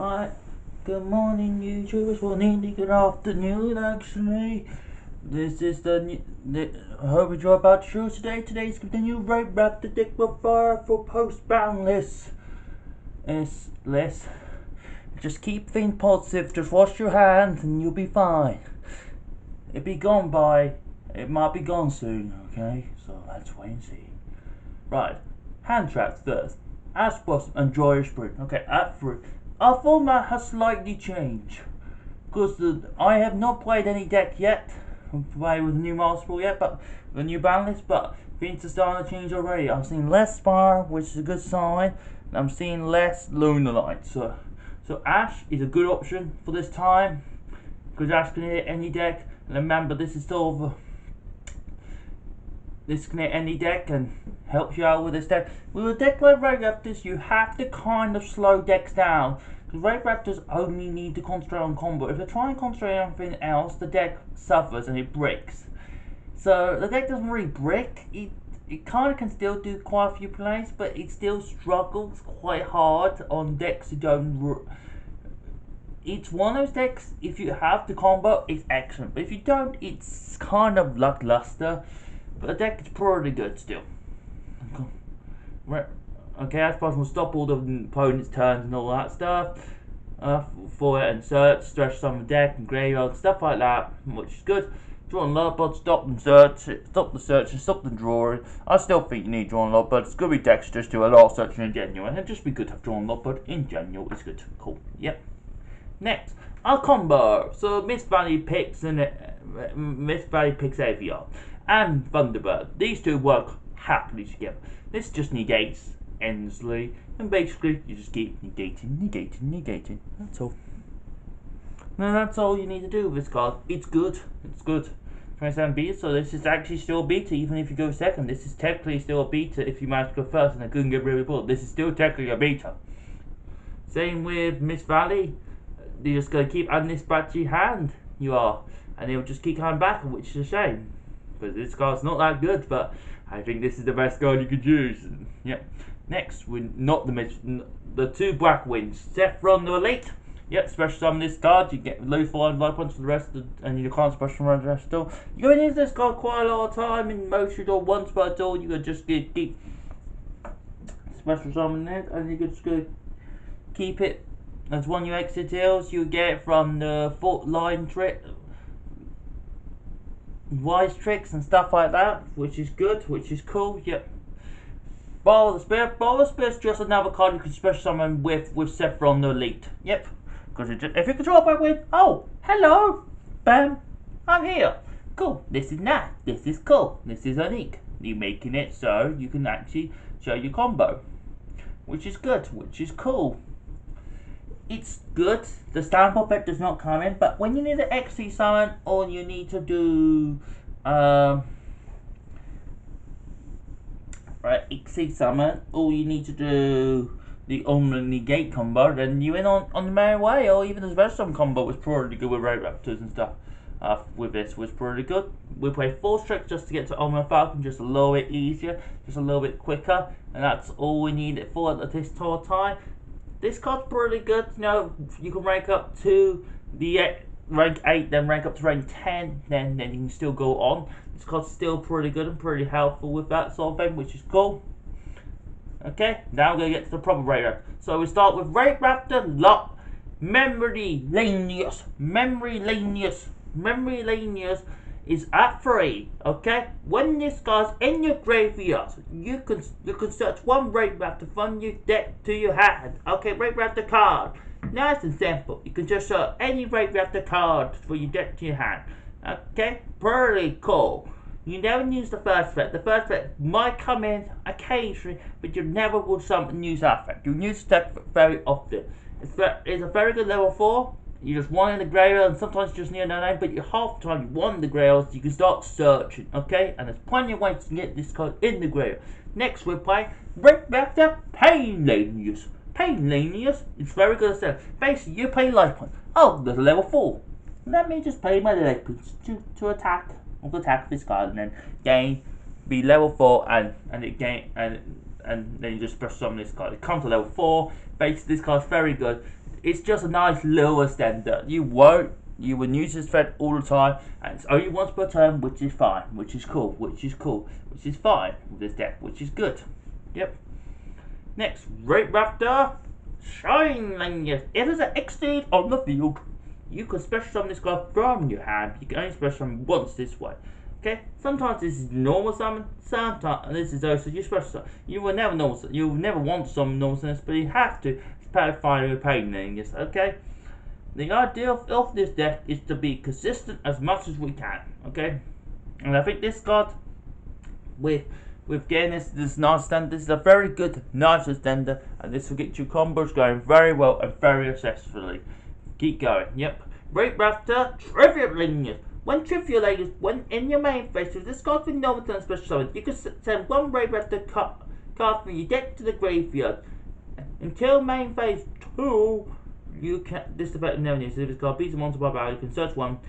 Hi, good morning YouTubers, well nearly good afternoon actually. This is the hope you're about to show today. Today's the new Raidraptor deck with fire for post-ban list. Just keep things positive, just wash your hands and you'll be fine. It might be gone soon, okay? So let's wait and see. Right, hand traps first. As possible, enjoy your sprint. Okay, at 3. Our format has slightly changed. Because I have not played any deck yet. Play with the new Master Ball yet, but the new ban list, but things are starting to change already. I've seen less Spire, which is a good sign, and I'm seeing less Lunarlight. So Ash is a good option for this time, because Ash can hit any deck. And remember, this is sort of this can hit any deck and helps you out with this deck. With a deck like Raidraptors, you have to kind of slow decks down, because Raidraptors only need to concentrate on combo. If you try and concentrate on anything else, the deck suffers and it breaks. So the deck doesn't really break. It kind of can still do quite a few plays, but it still struggles quite hard on decks that don't. It's one of those decks, if you have the combo, it's excellent. But if you don't, it's kind of lackluster. But the deck is pretty good still. Okay, as possible, stop all the opponent's turns and all that stuff. For it and search, stretch some of the deck and graveyard, stuff like that, which is good. Draw on Love, stop them search, stop the search and stop the drawing. I still think you need Draw on Love, but it's good with decks just do a lot of searching in general, and it'd just be good to have Draw on Love, but in general it's good. Cool. Yep. Next, our combo. So Miss Valley picks Aviar and Thunderbird. These two work happily together. This just negates endlessly, and basically you just keep negating. That's all. Now that's all you need to do with this card. It's good. 27 beta, so this is actually still a beta even if you go second. This is technically still a beta if you manage to go first and I couldn't get really pulled. This is still technically a beta. Same with Miss Valley. You're just going to keep adding this back to your hand. You are. And it'll just keep coming back, which is a shame. Because this card's not that good, but I think this is the best card you could use. Yep. Next, we're not the 2 black wins. Saffron the Elite. Yep, special summon this card. You get low 5 life points for the rest of and you can't special summon the rest still. You're going to use this card quite a lot of time in motion or once per turn. You can just keep special summon it, and you can just go keep it. As one you exit deals, you get it from the foot line trick, wise tricks and stuff like that, which is good, which is cool. Yep. Ball of the Spirit's just another card you can special summon with Saffron the Elite. Yep. Because if you control by win, oh, hello, bam, I'm here. Cool. This is nice. This is cool. This is unique. You're making it so you can actually show your combo, which is good, which is cool. It's good. The stamp effect does not come in, but when you need an XC summon, all you need to do, XC summon, all you need to do the only negate combo, then you in on the merry way, or even the special summon combo was pretty good with Raidraptors and stuff. With this was pretty good. We play 4 tricks just to get to Omega Falcon, just a little bit easier, just a little bit quicker, and that's all we need it for at this time. This card's pretty good. You know, you can rank up to the rank 8, then rank up to rank 10, then you can still go on. This card's still pretty good and pretty helpful with that sort of thing, which is cool. Okay, now we're going to get to the proper Raidraptor. So we start with Raidraptor Lock. Memory Lanius is at 3. Okay, when this guy's in your graveyard, you can search one Raidraptor from your deck to your hand. Okay, Raidraptor card. Nice and simple. You can just search any Raidraptor card for your deck to your hand. Okay, pretty cool. You never use the first effect. The first effect might come in occasionally, but you never will use that effect. You use that very often. It's a very good level 4. You just want in the graveyard, and sometimes you just need a no-name, but half the time you want in the graveyard, so you can start searching, okay? And there's plenty of ways to get this card in the graveyard. Next, we're playing Raidraptor Painlanius. It's very good at stuff. Basically, you pay life points. Oh, there's a level 4. Let me just pay my life points to attack. I'll attack this card, and then gain, be level 4, and it gain, and then you just special summon this card. It comes to level 4. Basically, this card's very good. It's just a nice lower standard. You will use this threat all the time, and it's only once per turn, which is fine, which is cool, which is fine with this deck, which is good. Yep. Next, Raidraptor, Shine Lanyard. If there's an Exceed on the field, you can special summon this card from your hand. You can only special summon once this way. Okay, sometimes this is normal summon, sometimes this is also your special summon. You will never want to summon normal summons, but you have to find your pain Lanyards. Okay. The idea of this deck is to be consistent as much as we can, okay? And I think this card, with getting this nice stand, this is a very good, nice extender, and this will get your combos going very well and very successfully. Keep going, yep. Raidraptor, Trivial Lanyard. When in your main phase, with this card with normal turn special summon, you can send one Raidraptor card from your deck to the graveyard. Until main phase 2, you can, this effect never needs. If this card beats a monster by battle, you can search one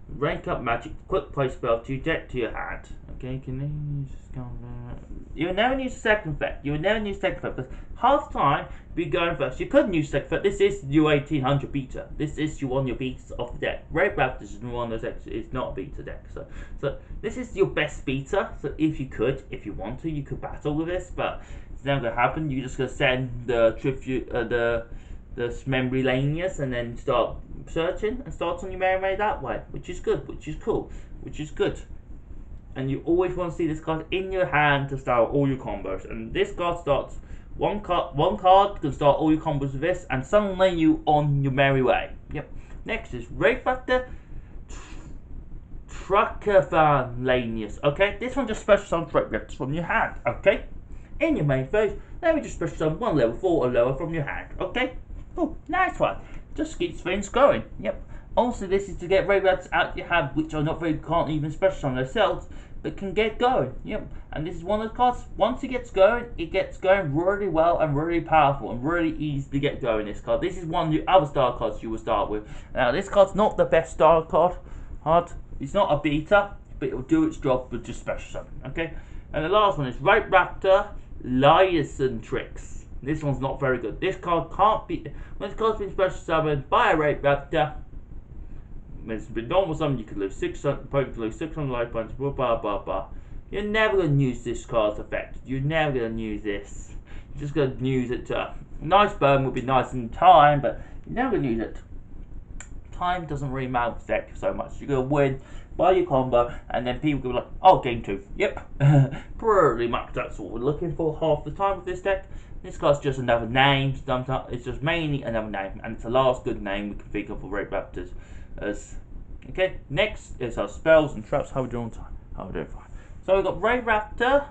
rank up magic quick play spell to your deck to your hand. Okay, you will never use the second effect. Because half time be going first. You couldn't use second effect. This is your 1800 beta. This is one of your betas of the deck. Raidraptor is one of those decks. It's not a beta deck. So this is your best beta. So if you want to, you could battle with this, but it's never gonna happen. You're just gonna send the tribute, the memory Lanyards, and then start searching and start on your merry way that way, which is good, which is cool, which is good. And you always want to see this card in your hand to start all your combos. And this card starts one card can start all your combos with this, and suddenly you on your merry way. Yep. Next is Raidraptor, Trucker Lanyards. Okay, this one just special summons Raidraptors from your hand. Okay, in your main phase, let me just special summon one level 4 or lower from your hand. Okay. Oh, nice one. Just keeps things going. Yep. Also, this is to get Raidraptors out your hand, which are not very, can't even special summon themselves, but can get going. Yep. And this is one of the cards. Once it gets going really well and really powerful and really easy to get going. This card. This is one of the other star cards you will start with. Now, this card's not the best star card. It's not a beta, but it will do its job with just special summon. Okay. And the last one is Raidraptor, Liaison Tricks. This one's not very good. This card can't be. When this card's been special summoned by a Raidraptor, when it's been normal summon, you can lose 600 life points. Blah blah blah blah. You're never gonna use this card's effect. You're never gonna use this. You're just gonna use it to. Nice burn would be nice in time, but you're never gonna use it. Time doesn't really matter with the deck so much. You're gonna win by your combo, and then people go like, "Oh, game 2." Yep. Pretty much that's what we're looking for half the time with this deck. This card's just another name. Sometimes it's just mainly another name, and it's the last good name we can think of for Raidraptors. Okay, next is our spells and traps. How are we doing on time? How are we doing fine? So we've got Raidraptor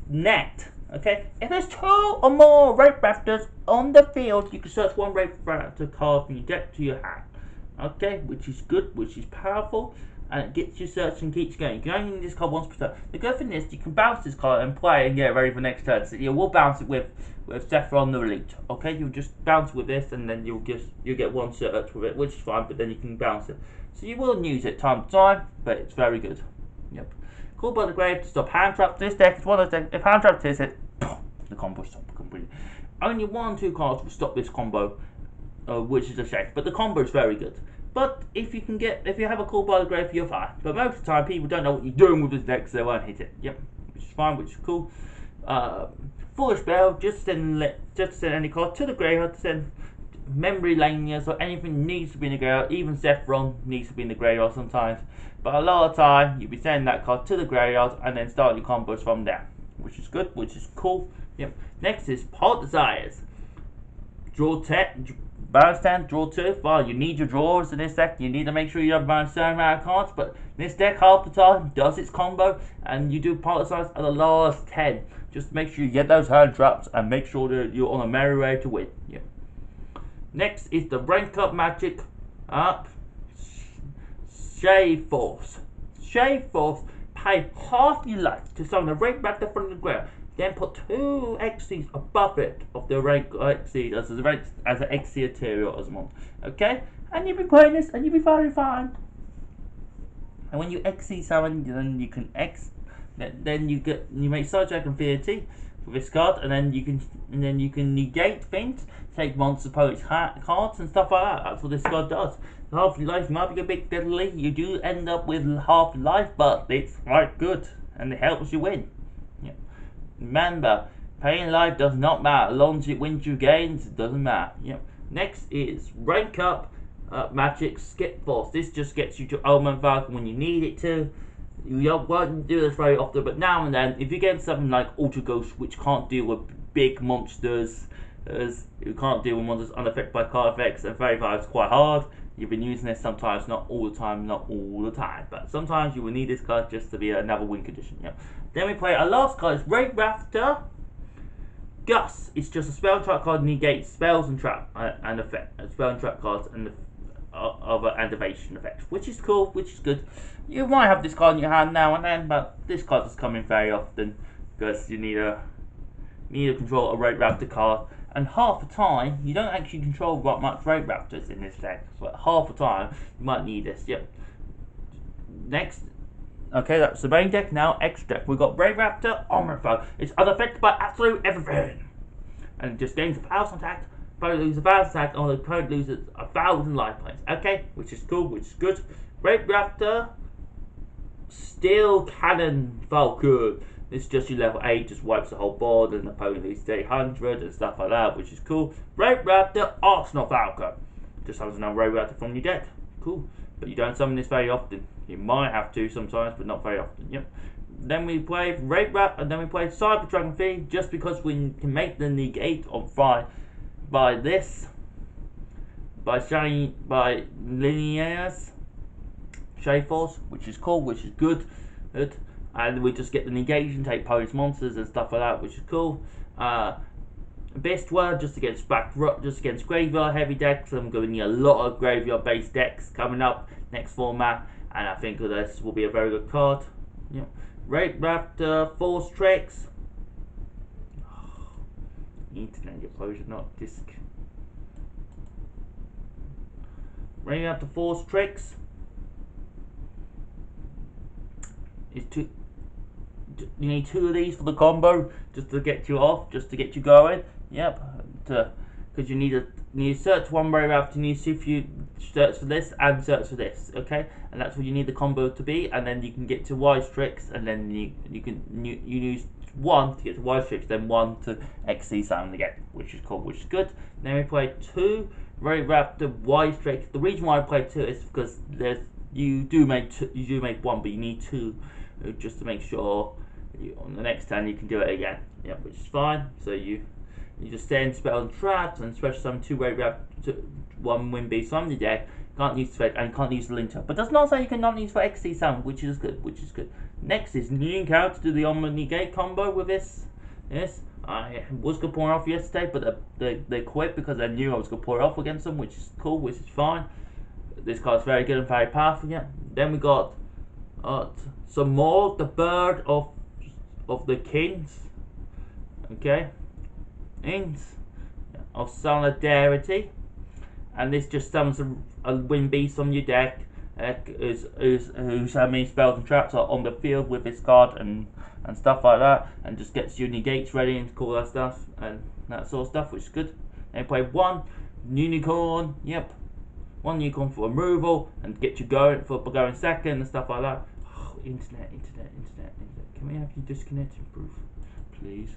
Net. Okay, if there's 2 or more Raidraptors on the field, you can search one Raidraptor card from your deck to your hand. Okay, which is good, which is powerful, and it gets you search and keeps going. You can only use this card once per turn. The good thing is you can bounce this card and play and get ready for next turn. So you will bounce it with Saffron the Elite. Okay, you'll just bounce with this, and then you'll get one search with it, which is fine. But then you can bounce it. So you will use it time to time, but it's very good. Yep. Call by the Grave to stop hand trap. This deck is one of those decks. If hand trap hits it, the combo stops completely. Only 1 or 2 cards will stop this combo, which is a shame. But the combo is very good. But if you have a call by the grave, you're fine. But most of the time, people don't know what you're doing with this deck, so they won't hit it. Yep, which is fine, which is cool. Foolish spell, just send any card to the graveyard. Send memory Lanyards or anything needs to be in the graveyard. Even Saffron needs to be in the graveyard sometimes. But a lot of time, you'll be sending that card to the graveyard and then start your combos from there, which is good, which is cool. Yep. Next is Pot Desires. Draw 10. Balance 10, draw 2. Well, you need your drawers in this deck. You need to make sure you have a certain amount of cards. But this deck, half the time, does its combo. And you do part size at the last 10. Just make sure you get those hand traps. And make sure that you're on a merry way to win. Yeah. Next is the rank up magic up. Shave Force. Shave Force. Pay half your life to summon a Raidraptor from the ground. Then put 2 Xyz above it of the rank Xyz as an Xyz material as one. Okay? And you'll be playing this and you'll be very fine. And when you Xyz summon, then you can then you make Subject and VAT. for this card, and then you can negate things, take monster opponent's cards and stuff like that. That's what this card does. Half your life might be a bit deadly. You do end up with half life, but it's quite good and it helps you win. Yeah. Remember, paying life does not matter. As long as it wins you gains, it doesn't matter. Yeah. Next is rank up magic skip force. This just gets you to Omen Falcon when you need it to. You won't do this very often, but now and then, if you get something like Ultra Ghost, which can't deal with big monsters, you can't deal with monsters unaffected by card effects, and very far it's quite hard. You've been using this sometimes, not all the time, but sometimes you will need this card just to be another win condition. Yeah. Then we play our last card is Raidraptor. Gus. It's just a spell and trap card, negates spells and trap and effect, spell and trap cards and other evasion effects, which is cool, which is good. You might have this card in your hand now and then, but this card doesn't come in very often because you need to control a Raidraptor card, and half the time you don't actually control much Raidraptors in this deck, but half the time you might need this. Yep. Next, okay, that's the main deck. Now extra deck. We've got Raidraptor Omnifo. It's unaffected by absolute everything, and it just gains a power contact. Opponent loses a power attack, or the opponent loses 1,000 life points. Okay, which is cool, which is good. Raidraptor Steel Cannon Falcon. This is just your level 8, just wipes the whole board, and the opponent loses 800 and stuff like that, which is cool. Raidraptor Arsenal Falcon. Just has another Raidraptor from your deck. Cool. But you don't summon this very often. You might have to sometimes, but not very often. Yep. Then we play Raidraptor, and then we play Cyber Dragon Fiend, just because we can make the negate on fire by this, by Linear's Shade Force, which is cool, which is good. And we just get the negation, take opponent's monsters and stuff like that, which is cool. Best one just against graveyard heavy decks. I'm going to need a lot of graveyard based decks coming up next format, and I think this will be a very good card. Yeah. Raidraptor Force Tricks. Internet exposure, not disk. Raidraptor Force Tricks is two. You need 2 of these for the combo, just to get you off, just to get you going. Yep, because you need to search one Raidraptor, you need to see if you search for this and search for this, okay? And that's what you need the combo to be, and then you can get to Wise Tricks, and then you use 1 to get to Wise Tricks, then 1 to XC Summon again, which is cool, which is good. Then we play 2 Raidraptor Wise Tricks. The reason why I play 2 is because you do make 1, but you need 2 just to make sure on the next turn you can do it again. Yeah, which is fine. So you just send spell and traps and special summon 2 Raidraptor, 1 win beast from the deck. Can't use Fed and can't use the Linter, but does not say you cannot use for XC Summon, which is good, which is good. Next is new encounter to the Omni Gate combo with this. Yes, I was gonna pour it off yesterday, but they quit because they knew I was gonna pour it off against them, which is cool, which is fine. This card's very good and very powerful. Yeah. Then we got some more, the Bird of the Kings. Okay, Ings of Solidarity, and this just summons a win beast from your deck. Whose how many spells and traps are on the field with this card and stuff like that, and just gets your negates ready and all that stuff and that sort of stuff, which is good. Then play 1 unicorn. Yep, 1 unicorn for removal and get you going for going second and stuff like that. Oh, internet. Can we have you disconnecting proof, please?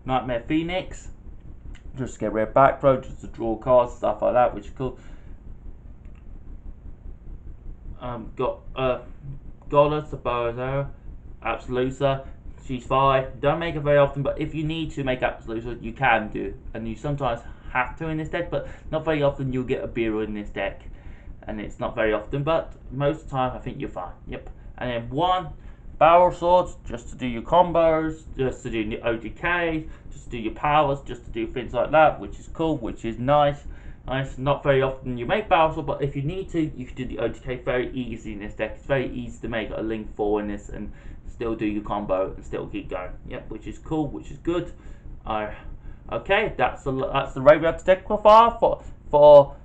Nightmare Phoenix. Just get rid of back throw, just to draw cards, stuff like that, which is cool. Got Goddess, the Boazera, Absolusa. She's fine. Don't make it very often, but if you need to make Absolusa, you can do, and you sometimes have to in this deck, but not very often. You'll get a Beerus in this deck, and it's not very often, but most of the time I think you're fine. Yep. And then 1 Barrel Swords, just to do your combos, just to do your OTKs, just to do your powers, just to do things like that, which is cool, which is nice. Not very often you make Barrel Sword, but if you need to, you can do the OTK very easy in this deck. It's very easy to make a Link 4 in this and still do your combo and still keep going. Yep, which is cool, which is good. Okay, that's the Raidraptor deck profile for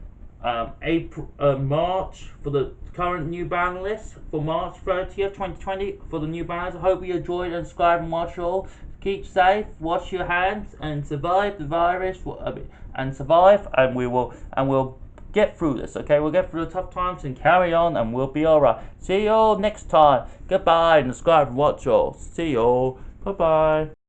March for the current new ban list for March 30th, 2020 for the new bans. I hope you enjoyed and subscribe and watch all. Keep safe, wash your hands, and survive the virus. And survive, and we'll get through this. Okay, we'll get through the tough times and carry on, and we'll be alright. See you all next time. Goodbye, and subscribe and watch all. See you all. Bye bye.